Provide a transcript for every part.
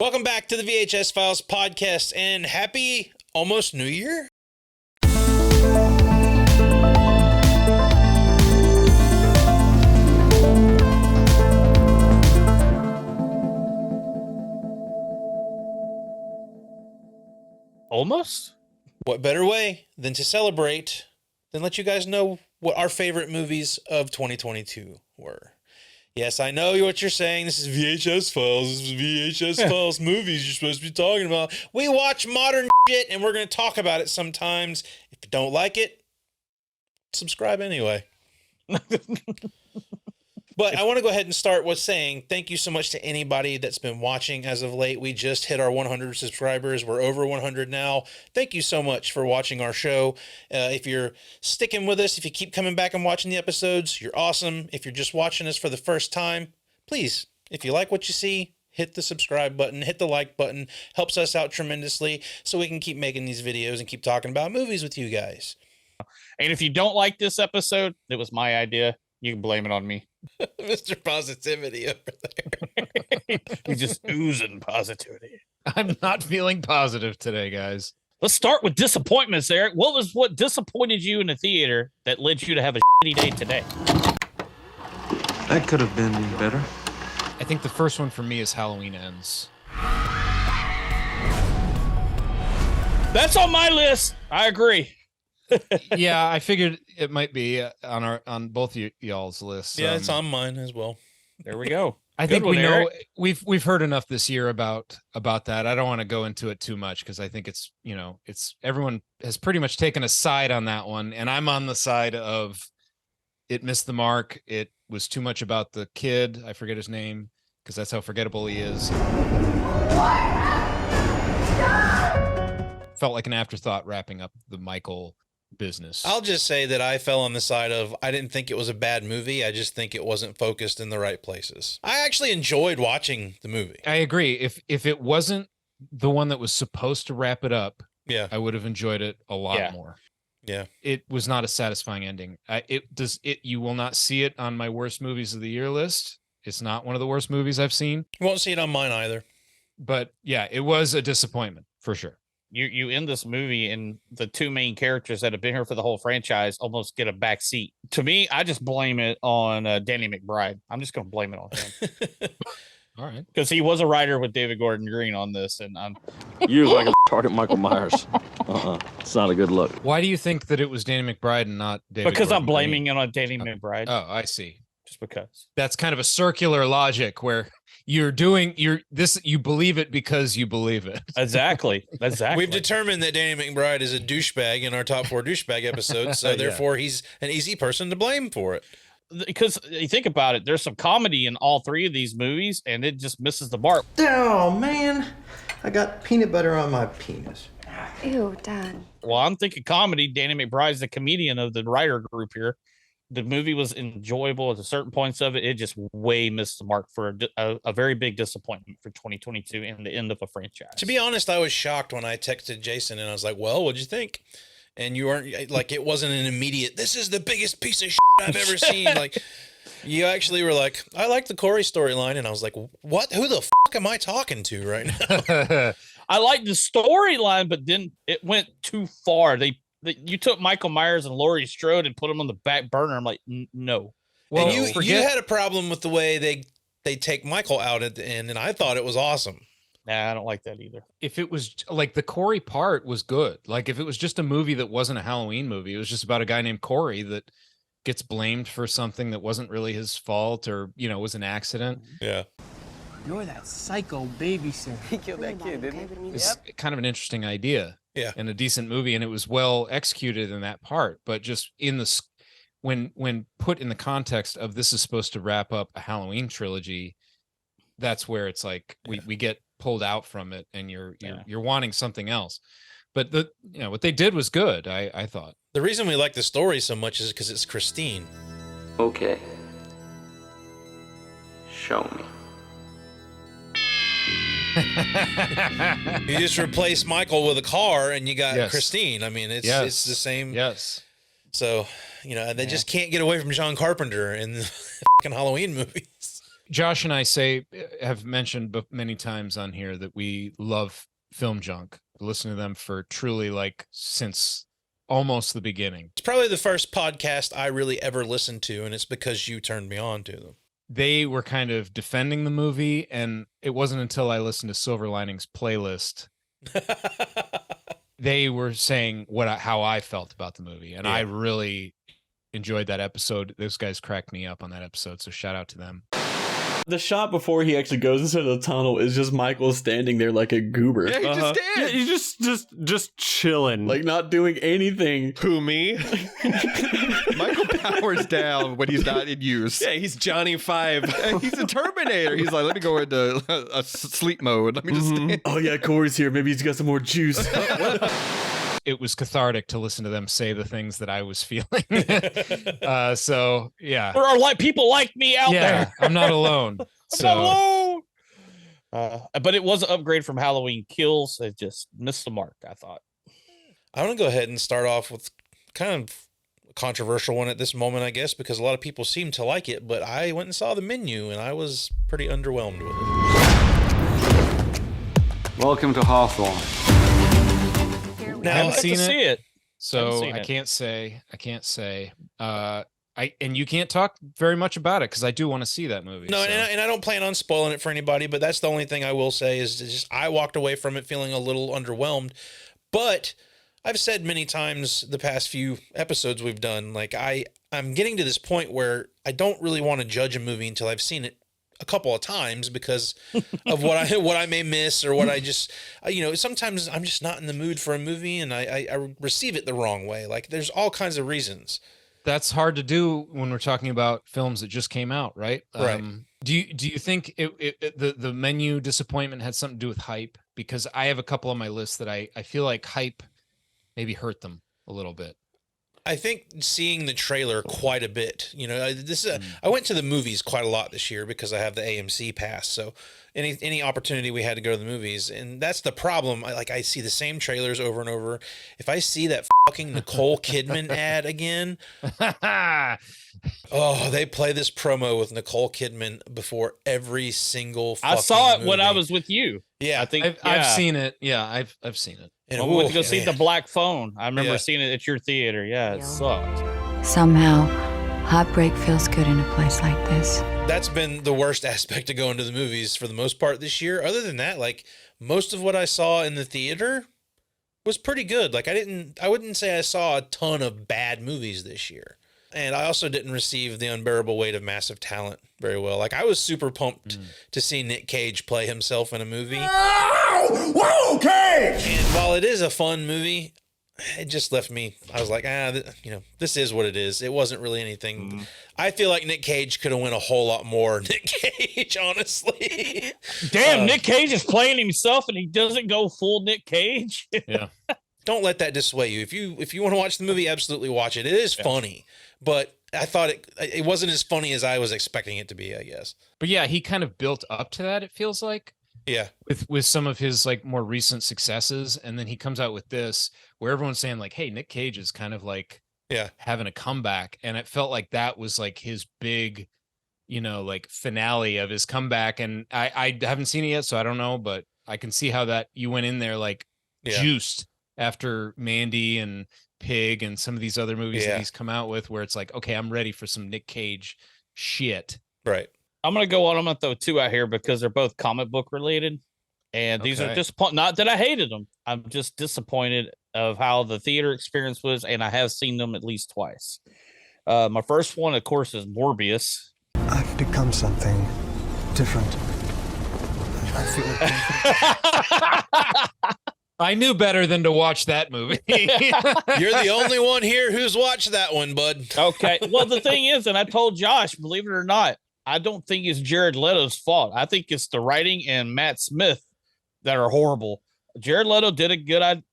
Welcome back to the VHS Files Podcast, and happy almost New Year. Almost? What better way than to celebrate than let you guys know what our favorite movies of 2022 were. Yes, I know what you're saying. This is VHS Files. This is VHS Files movies you're supposed to be talking about. We watch modern shit, and we're going to talk about it sometimes. If you don't like it, subscribe anyway. But I want to go ahead and start with saying thank you so much to anybody that's been watching as of late. We just hit our 100 subscribers. We're over 100 now. Thank you so much for watching our show. If you're sticking with us, if you keep coming back and watching the episodes, you're awesome. If you're just watching us for the first time, please, if you like what you see, hit the subscribe button, hit the like button. Helps us out tremendously so we can keep making these videos and keep talking about movies with you guys. And if you don't like this episode, it was my idea. You can blame it on me. Mr. Positivity over there. He's just oozing positivity. I'm not feeling positive today, guys. Let's start with disappointments, Eric. What disappointed you in the theater that led you to have a shitty day today? That could have been better. I think the first one for me is Halloween Ends. That's on my list. I agree. Yeah, I figured it might be on both y'all's lists. Yeah, it's on mine as well. There we go. I think we know we've heard enough this year about that. I don't want to go into it too much because I think it's everyone has pretty much taken a side on that one, and I'm on the side of it missed the mark. It was too much about the kid. I forget his name because that's how forgettable he is. Felt like an afterthought wrapping up the Michael business. I'll just say that I fell on the side of I didn't think it was a bad movie. I just think it wasn't focused in the right places. I actually enjoyed watching the movie. I agree. If it wasn't the one that was supposed to wrap it up, Yeah. I would have enjoyed it a lot more. Yeah. It was not a satisfying ending. You will not see it on my worst movies of the year list. It's not one of the worst movies I've seen. You won't see it on mine either. But yeah, it was a disappointment for sure. You end this movie and the two main characters that have been here for the whole franchise almost get a back seat. To me, I just blame it on Danny McBride. I'm just going to blame it on him. All right. Because he was a writer with David Gordon Green on this. And You like a target Michael Myers. It's not a good look. Why do you think that it was Danny McBride and not David because Gordon I'm blaming Green? it on Danny McBride. Oh, I see. Just because. That's kind of a circular logic where you believe it because you believe it. Exactly. We've determined that Danny McBride is a douchebag in our top 4 douchebag episodes, so therefore he's an easy person to blame for it. Because you think about it, there's some comedy in all 3 of these movies, and it just misses the mark. Oh, man. I got peanut butter on my penis. Ew, Dad. Well, I'm thinking comedy. Danny McBride's the comedian of the writer group here. The movie was enjoyable at certain points of it. It just way missed the mark for a very big disappointment for 2022 and the end of a franchise. To be honest, I was shocked when I texted Jason and I was like, well, what'd you think? And you weren't like, it wasn't an immediate, this is the biggest piece of shit I've ever seen. Like, you actually were like, I like the Corey storyline. And I was like, what? Who the fuck am I talking to right now? I like the storyline, but then it went too far. You took Michael Myers and Laurie Strode and put them on the back burner. I'm like, no. Well, and you had a problem with the way they take Michael out at the end, and I thought it was awesome. Nah, I don't like that either. If it was like the Corey part was good. Like if it was just a movie that wasn't a Halloween movie, it was just about a guy named Corey that gets blamed for something that wasn't really his fault or, was an accident. Yeah. You're that psycho babysitter. He killed that kid, didn't he? It's kind of an interesting idea. Yeah. And a decent movie, and it was well executed in that part, but just in the when put in the context of this is supposed to wrap up a Halloween trilogy, that's where it's like we get pulled out from it, and you're wanting something else. But what they did was good. I thought the reason we like the story so much is because it's Christine. Okay. Show me. You just replace Michael with a car and you got Yes. Christine. I mean, it's the same. Yes. So, they just can't get away from John Carpenter in the fucking Halloween movies. Josh and I have mentioned many times on here that we love Film Junk. Listen to them for truly like since almost the beginning. It's probably the first podcast I really ever listened to, and it's because you turned me on to them. They were kind of defending the movie, and it wasn't until I listened to Silver Linings Playlist they were saying how I felt about the movie, and I really enjoyed that episode. Those guys cracked me up on that episode, so shout out to them. The shot before he actually goes into the tunnel is just Michael standing there like a goober. Yeah, he just did. Yeah, he's just chilling, like not doing anything. Who, me? Michael powers down when he's not in use. Yeah, he's Johnny Five. He's a Terminator. He's like, let me go into a sleep mode. Let me just stand. Oh yeah, Corey's here. Maybe he's got some more juice. It was cathartic to listen to them say the things that I was feeling. So yeah, There are people like me out there. I'm not alone. I'm not alone. But it was an upgrade from Halloween Kills. It just missed the mark, I thought. I want to go ahead and start off with kind of a controversial one at this moment, I guess, because a lot of people seem to like it, but I went and saw the menu and I was pretty underwhelmed with it. Welcome to Hawthorne. Now, I haven't seen see it. So I can't say. And you can't talk very much about it because I do want to see that movie. No, and I don't plan on spoiling it for anybody, but that's the only thing I will say is just I walked away from it feeling a little underwhelmed. But I've said many times the past few episodes we've done, like I'm getting to this point where I don't really want to judge a movie until I've seen it a couple of times because of what I may miss or what I just, sometimes I'm just not in the mood for a movie and I receive it the wrong way. Like there's all kinds of reasons. That's hard to do when we're talking about films that just came out, right? Right. Do you think the menu disappointment had something to do with hype? Because I have a couple on my list that I feel like hype maybe hurt them a little bit. I think seeing the trailer quite a bit, I went to the movies quite a lot this year because I have the AMC pass. So any opportunity we had to go to the movies, and that's the problem. I see the same trailers over and over. If I see that fucking Nicole Kidman ad again, they play this promo with Nicole Kidman before every single fucking I saw it movie. when I was with you. Yeah, I think I've seen it. Yeah, I've seen it. And we went to go see The Black Phone. I remember Yeah. seeing it at your theater. Yeah, it sucked. Somehow, heartbreak feels good in a place like this. That's been the worst aspect of going to the movies for the most part this year. Other than that, like most of what I saw in the theater was pretty good. Like I wouldn't say I saw a ton of bad movies this year. And I also didn't receive The Unbearable Weight of Massive Talent very well. Like I was super pumped to see Nick Cage play himself in a movie. Whoa, okay. And while it is a fun movie, it just left me. I was like, this is what it is. It wasn't really anything. I feel like Nick Cage could have went a whole lot more. Nick Cage, honestly. Damn, Nick Cage is playing himself and he doesn't go full Nick Cage. Yeah. Don't let that dissuade you. If you want to watch the movie, absolutely watch it. It is funny, but I thought it wasn't as funny as I was expecting it to be, I guess. But yeah, he kind of built up to that, it feels like. Yeah. With some of his like more recent successes, and then he comes out with this where everyone's saying like, hey, Nick Cage is kind of like having a comeback, and it felt like that was like his big like finale of his comeback. And I haven't seen it yet, so I don't know, but I can see how that you went in there like juiced after Mandy and Pig and some of these other movies that he's come out with, where it's like, okay, I'm ready for some Nick Cage shit. Right. I'm going to throw two out here because they're both comic book related. And these are disappointing. Not that I hated them. I'm just disappointed of how the theater experience was. And I have seen them at least twice. My first one, of course, is Morbius. I've become something different. I feel I knew better than to watch that movie. You're the only one here who's watched that one, bud. Okay. Well, the thing is, and I told Josh, believe it or not, I don't think it's Jared Leto's fault. I think it's the writing and Matt Smith that are horrible. Jared Leto did a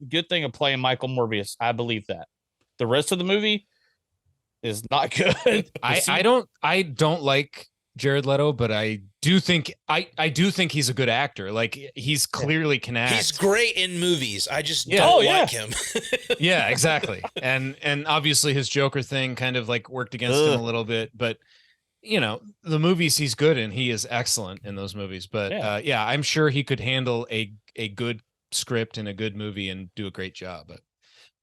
good thing of playing Michael Morbius. I believe that. The rest of the movie is not good. I don't like Jared Leto, but I do think he's a good actor. Like he's clearly can act. He's great in movies. I just don't like him. Yeah, exactly. And obviously his Joker thing kind of like worked against him a little bit, but you know, the movies he's good in, he is excellent in those movies. But yeah, I'm sure he could handle a good script and a good movie and do a great job.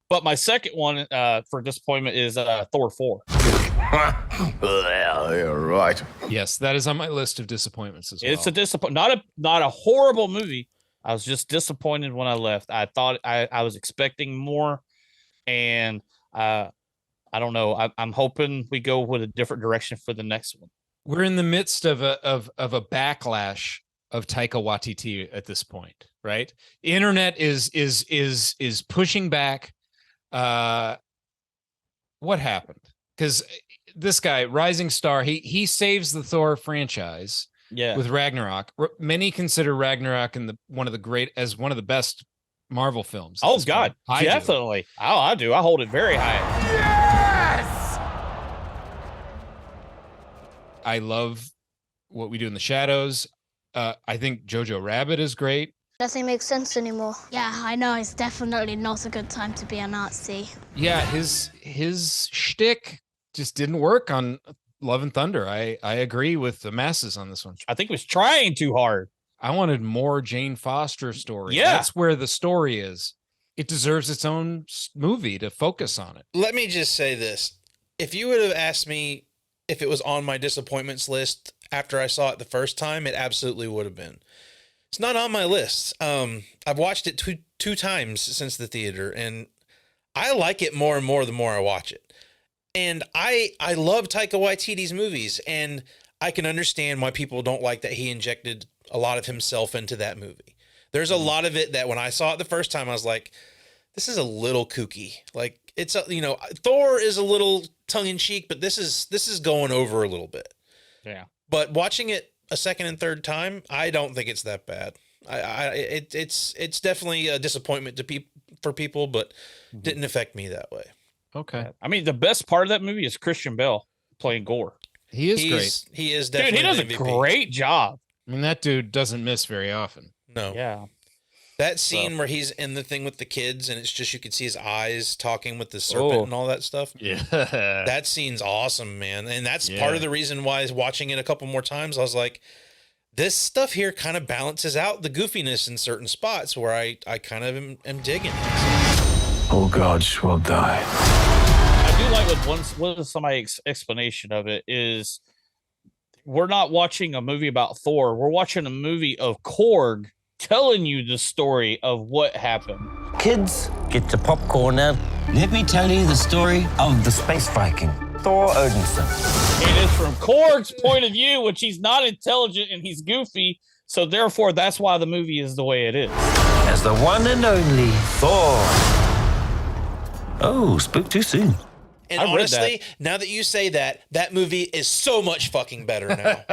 But my second one for disappointment is Thor 4. Well, you're right. Yes, that is on my list of disappointments as well. It's a disappointment, not a horrible movie. I was just disappointed when I left. I thought I was expecting more, and I don't know. I'm hoping we go with a different direction for the next one. We're in the midst of a backlash of Taika Waititi at this point, right? The internet is pushing back. What happened? Because this guy, rising star, he saves the Thor franchise. Yeah. With Ragnarok. Many consider Ragnarok one of the best Marvel films. Oh God, definitely. I do. I hold it very high. Yes! I love What We Do in the Shadows. I think Jojo Rabbit is great. Doesn't make sense anymore. Yeah, I know. It's definitely not a good time to be a Nazi. Yeah, his shtick just didn't work on Love and Thunder. I agree with the masses on this one. I think he was trying too hard. I wanted more Jane Foster story. Yeah. That's where the story is. It deserves its own movie to focus on it. Let me just say this. If you would have asked me if it was on my disappointments list after I saw it the first time, it absolutely would have been. It's not on my list. I've watched it two times since the theater, and I like it more and more the more I watch it. And I love Taika Waititi's movies, and I can understand why people don't like that he injected a lot of himself into that movie. There's a lot of it that when I saw it the first time, I was like, this is a little kooky. Like, it's Thor is a little tongue in cheek, but this is going over a little bit. Yeah. But watching it a second and third time, I don't think it's that bad. It's definitely a disappointment for people, but didn't affect me that way. Okay. I mean, the best part of that movie is Christian Bale playing Gore. He's great. He is definitely. Dude, he does a great job. I mean, that dude doesn't miss very often. No. Yeah. That scene where he's in the thing with the kids and it's just you could see his eyes talking with the serpent and all that stuff. Yeah. That scene's awesome, man. And that's part of the reason why watching it a couple more times, I was like, this stuff here kind of balances out the goofiness in certain spots where I kind of am digging it. All gods will die. I do like what somebody's explanation of it is we're not watching a movie about Thor. We're watching a movie of Korg telling you the story of what happened. Kids, get your popcorn now. Let me tell you the story of the space Viking, Thor Odinson. It is from Korg's point of view, which he's not intelligent and he's goofy. So therefore, that's why the movie is the way it is. As the one and only Thor. Oh, spoke too soon. And honestly, now that you say that, that movie is so much fucking better now.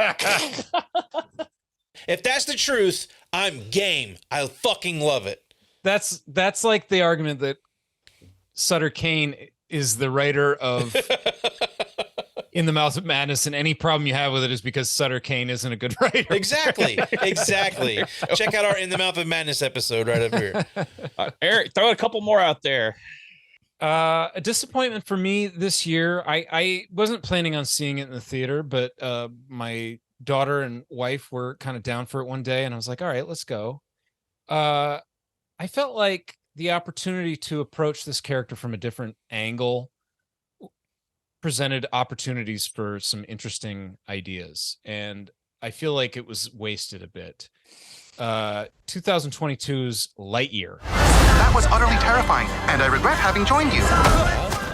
If that's the truth, I'm game. I fucking love it. That's like the argument that Sutter Kane is the writer of In the Mouth of Madness, and any problem you have with it is because Sutter Kane isn't a good writer. Exactly. Check out our In the Mouth of Madness episode right up here. Eric, throw a couple more out there. A disappointment for me this year. I wasn't planning on seeing it in the theater, but my daughter and wife were kind of down for it one day, and I was like, all right, let's go. I felt like the opportunity to approach this character from a different angle presented opportunities for some interesting ideas, and I feel like it was wasted a bit. 2022's Lightyear. That was utterly terrifying, and I regret having joined you.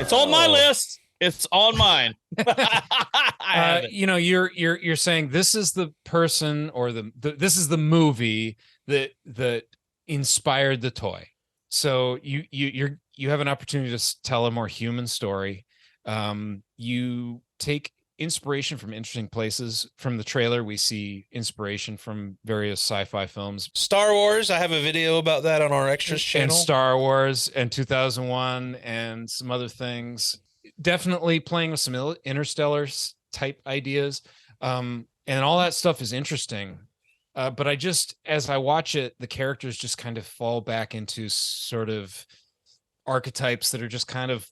It's on my list. It's on mine. You're saying this is the person or this is the movie that inspired the toy. So you have an opportunity to tell a more human story. You take inspiration from interesting places. From the trailer, we see inspiration from various sci-fi films. Star Wars, I have a video about that on our extras channel. And Star Wars and 2001 and some other things. Definitely playing with some interstellar type ideas. And all that stuff is interesting. But as I watch it, the characters just kind of fall back into sort of archetypes that are just kind of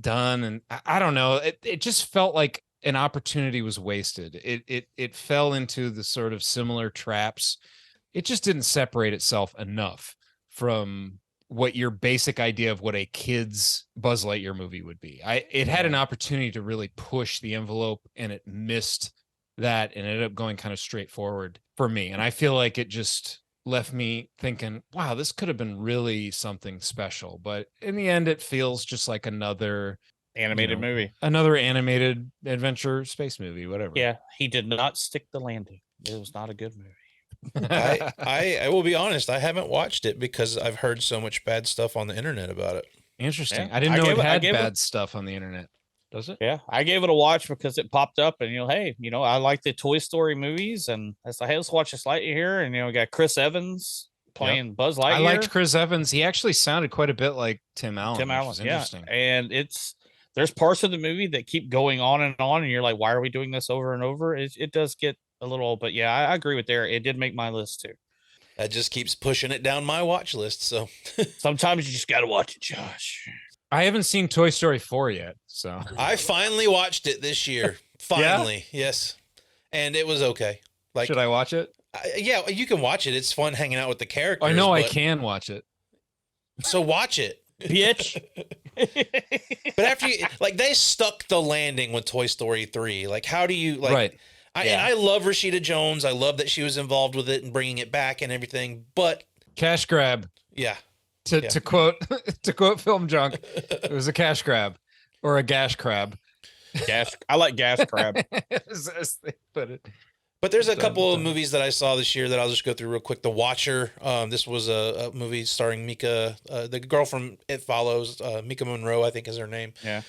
done. And I don't know, it just felt like an opportunity was wasted. It fell into the sort of similar traps. It just didn't separate itself enough from what your basic idea of what a kid's Buzz Lightyear movie would be. It had an opportunity to really push the envelope, and it missed that and ended up going kind of straightforward for me. And I feel like it just left me thinking, wow, this could have been really something special. But in the end, it feels just like another animated movie, another animated adventure space movie, whatever. Yeah, he did not stick the landing. It was not a good movie. I will be honest, I haven't watched it because I've heard so much bad stuff on the internet about it. Interesting. I didn't know it had bad stuff on the internet. Does it? Yeah, I gave it a watch because it popped up, and hey, I like the Toy Story movies, and I was like, hey, let's watch this Lightyear here, and we got Chris Evans playing Buzz Lightyear. I liked Chris Evans. He actually sounded quite a bit like Tim Allen. Tim Allen, interesting. And there's parts of the movie that keep going on, and you're like, why are we doing this over and over? It does get a little, but yeah, I agree with Eric. It did make my list too. That just keeps pushing it down my watch list. So sometimes you just got to watch it, Josh. I haven't seen Toy Story 4 yet, so I finally watched it this year. Finally, yes, and it was okay. Like, should I watch it? Yeah, you can watch it. It's fun hanging out with the characters. I know I can watch it. So watch it, bitch. But after they stuck the landing with Toy Story 3. Like, how do you Right. And I love Rashida Jones. I love that she was involved with it and bringing it back and everything. But cash grab. Yeah. To quote Film Junk, it was a cash grab or a gash crab. I like gas crab. As they put it. But there's a couple of movies that I saw this year that I'll just go through real quick. The Watcher. This was a movie starring Mika, the girl from It Follows. Mika Monroe, I think is her name. Yeah.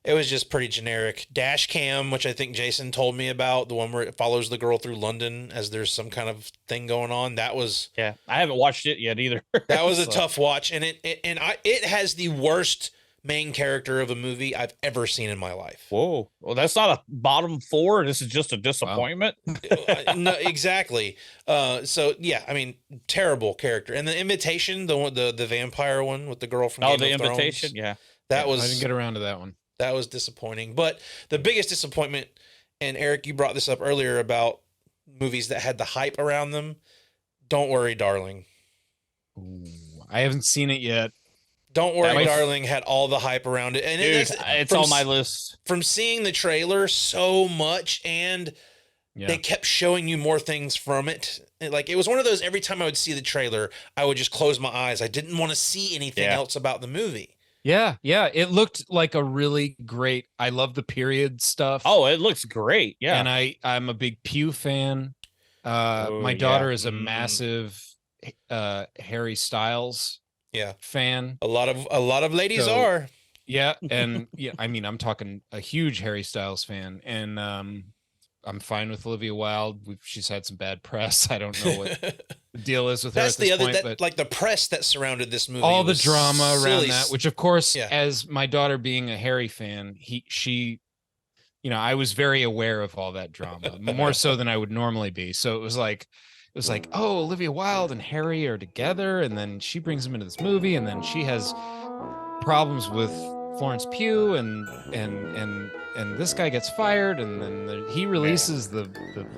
It was just pretty generic. Dash Cam, which I think Jason told me about, the one where it follows the girl through London as there's some kind of thing going on. That was I haven't watched it yet either. That was a tough watch, and it has the worst main character of a movie I've ever seen in my life. Whoa. Well, that's not a bottom 4. This is just a disappointment. Wow. No, exactly. So yeah, I mean, terrible character. And The Invitation, the vampire one with the girl from Game The of Invitation, Thrones, yeah. was I didn't get around to that one. That was disappointing. But the biggest disappointment, and Eric, you brought this up earlier about movies that had the hype around them. Don't Worry, Darling. Ooh, I haven't seen it yet. Don't Worry, Darling had all the hype around it. And it's on my list. From seeing the trailer so much, and they kept showing you more things from it. Like, it was one of those, every time I would see the trailer, I would just close my eyes. I didn't want to see anything else about the movie. Yeah. It looked like a really great. I love the period stuff. Oh, it looks great. Yeah. And I'm a big Pew fan. My daughter is a massive Harry Styles fan. A lot of ladies are. Yeah. And I mean, I'm talking a huge Harry Styles fan. And I'm fine with Olivia Wilde. She's had some bad press. I don't know what the deal is with her at this point. But like the press that surrounded this movie. All the drama around that, which of course, as my daughter being a Harry fan, she, I was very aware of all that drama, more so than I would normally be. So it was like, oh, Olivia Wilde and Harry are together, and then she brings him into this movie, and then she has problems with Florence Pugh, and this guy gets fired, and then he releases the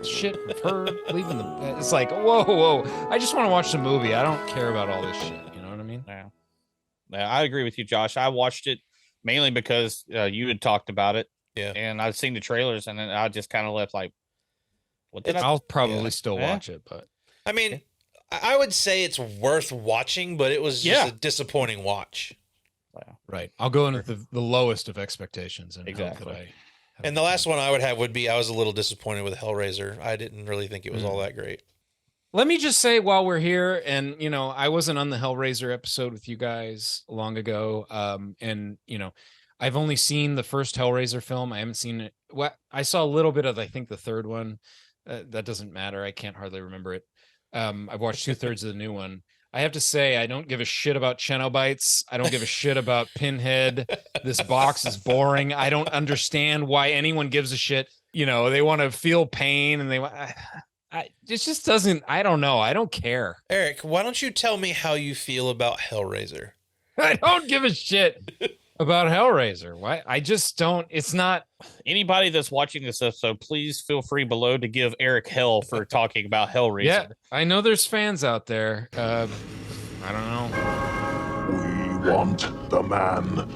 shit of her leaving the. It's like, whoa! I just want to watch the movie. I don't care about all this shit. You know what I mean? Yeah. I agree with you, Josh. I watched it mainly because you had talked about it. Yeah. And I've seen the trailers, and then I just kind of left like, I'll probably still watch it, but I mean, I would say it's worth watching, but it was just a disappointing watch. Right. I'll go in with the lowest of expectations. And exactly. And the last one I would have would be, I was a little disappointed with Hellraiser. I didn't really think it was all that great. Let me just say while we're here, and, I wasn't on the Hellraiser episode with you guys long ago. And, I've only seen the first Hellraiser film. I haven't seen it. Well, I saw a little bit of, I think, the third one. That doesn't matter. I can't hardly remember it. I've watched 2/3 of the new one. I have to say, I don't give a shit about Chenobites. I don't give a shit about Pinhead. This box is boring. I don't understand why anyone gives a shit. They want to feel pain, and it just doesn't. I don't know. I don't care. Eric, why don't you tell me how you feel about Hellraiser? I don't give a shit. about Hellraiser. Why? I just don't. It's not. Anybody that's watching this episode, please feel free below to give Eric hell for talking about Hellraiser. Yeah, I know there's fans out there. I don't know. We want the man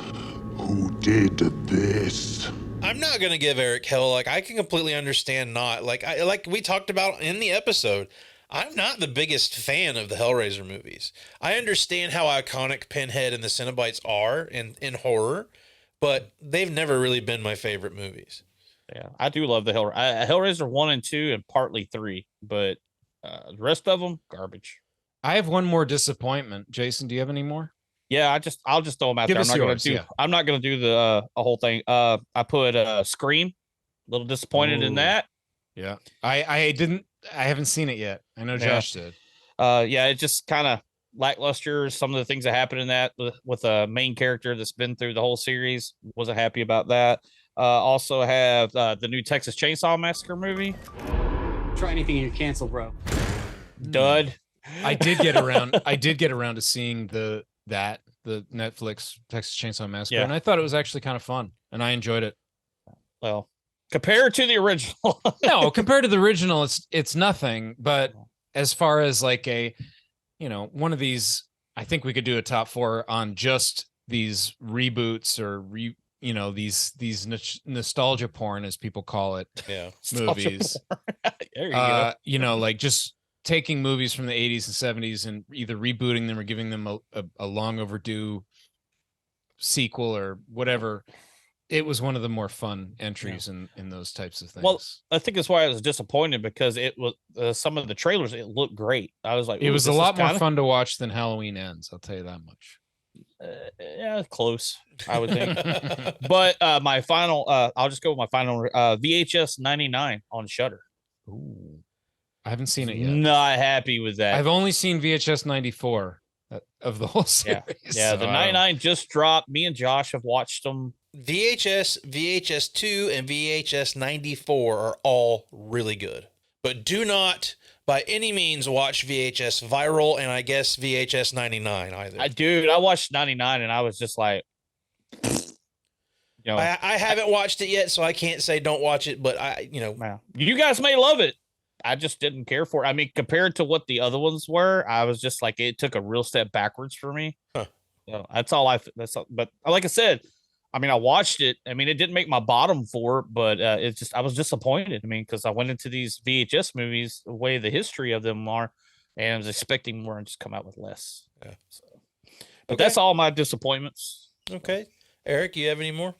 who did this. I'm not gonna give Eric hell. Like, I can completely understand not. Like we talked about in the episode, I'm not the biggest fan of the Hellraiser movies. I understand how iconic Pinhead and the Cenobites are in horror, but they've never really been my favorite movies. Yeah, I do love the Hellraiser 1 and 2 and partly 3, but the rest of them, garbage. I have one more disappointment. Jason, do you have any more? Yeah, I'll just throw them out there. I'm not gonna do the a whole thing. I put Scream. A little disappointed in that. Yeah, I haven't seen it yet. I know Josh did. Yeah, it just kind of lackluster. Some of the things that happened in that with a main character that's been through the whole series. Wasn't happy about that. Also have the new Texas Chainsaw Massacre movie. Try anything and you're canceled, bro. Dud. I did get around to seeing the Netflix Texas Chainsaw Massacre, and I thought it was actually kind of fun, and I enjoyed it. Well, compared to the original, no, compared to the original, it's nothing. But as far as like one of these, I think we could do a top 4 on just these reboots or these nostalgia porn, as people call it. Yeah, movies. There you go. Like just taking movies from the 80s and 70s and either rebooting them or giving them a long overdue sequel or whatever. It was one of the more fun entries in those types of things. Well, I think that's why I was disappointed, because it was some of the trailers, it looked great. I was like, it was a lot more fun to watch than Halloween Ends. I'll tell you that much. Yeah, close, I would think. But my final, I'll just go with my final VHS 99 on Shudder. Ooh. I haven't seen it yet. Not happy with that. I've only seen VHS 94 of the whole series. Yeah, the 99 just dropped. Me and Josh have watched them. VHS 2, and VHS 94 are all really good. But do not, by any means, watch VHS Viral and I guess VHS 99 either. I watched 99 and I was just like, I haven't watched it yet, so I can't say don't watch it, but you guys may love it. I just didn't care for it. I mean, compared to what the other ones were, I was just like, it took a real step backwards for me. Huh. So that's all but like I said, I mean, I watched it. I mean, it didn't make my bottom 4, but I was disappointed. I mean, because I went into these VHS movies the way the history of them are, and I was expecting more and just come out with less. Yeah. So, but that's all my disappointments. Okay. Eric, you have any more?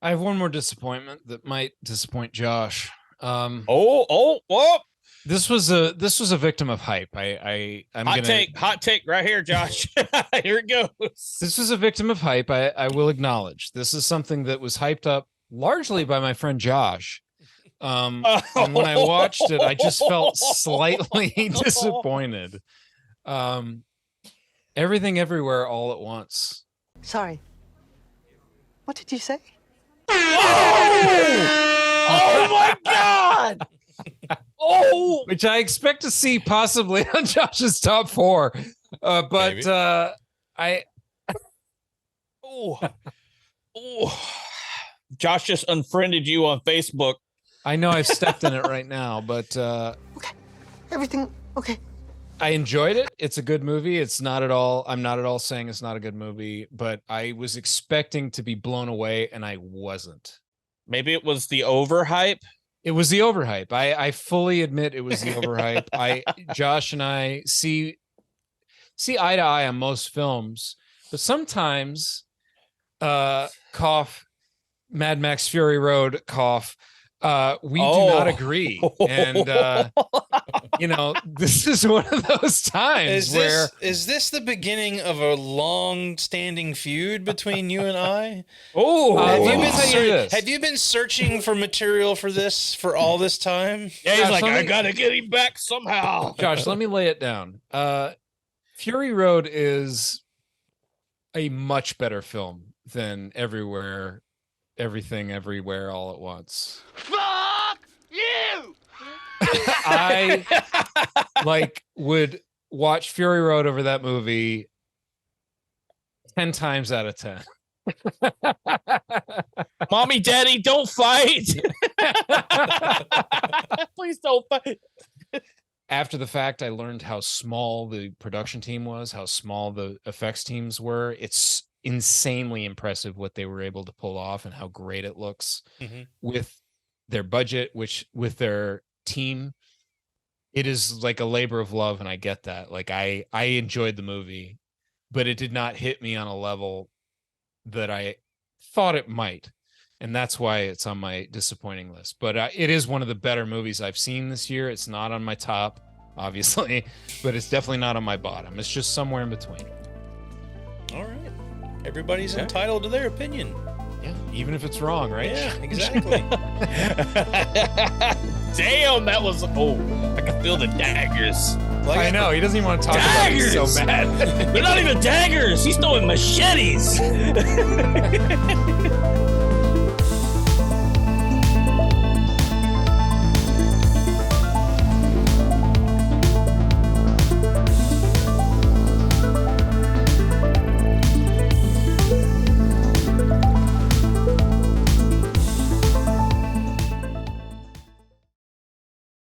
I have one more disappointment that might disappoint Josh. This was a victim of hype. Hot take right here, Josh. Here it goes. This was a victim of hype. I will acknowledge this is something that was hyped up largely by my friend Josh. And when I watched it, I just felt slightly disappointed. Everything Everywhere All at Once. Sorry. What did you say? Oh my God! Oh, which I expect to see possibly on Josh's top 4, but Josh just unfriended you on Facebook. I know I've stepped in it right now, but okay, everything okay. I enjoyed it. It's a good movie. I'm not at all saying it's not a good movie, but I was expecting to be blown away, and I wasn't. Maybe it was the overhype. It was the overhype. I fully admit it was the overhype. Josh and I see eye to eye on most films, but sometimes, cough, Mad Max Fury Road, cough, we do not agree. And, this is one of those times is this the beginning of a long-standing feud between you and I? Have you been searching for material for this for all this time? Yeah, he's like, I gotta get him back somehow. Josh, let me lay it down. Fury Road is a much better film than Everything Everywhere All at Once. Fuck you! I would watch Fury Road over that movie 10 times out of 10. Mommy, Daddy, don't fight. Please don't fight. After the fact, I learned how small the production team was, how small the effects teams were. It's insanely impressive what they were able to pull off and how great it looks with their budget, which with their team. It is like a labor of love, and I get that. Like I enjoyed the movie, but it did not hit me on a level that I thought it might. And that's why it's on my disappointing list. But it is one of the better movies I've seen this year. It's not on my top, obviously, but it's definitely not on my bottom. It's just somewhere in between. All right. Everybody's entitled to their opinion. Yeah, even if it's wrong, right? Yeah, exactly. Damn, that was... Oh, I can feel the daggers. Like, I know, he doesn't even want to talk about it. He's so mad. They're not even daggers. He's throwing machetes.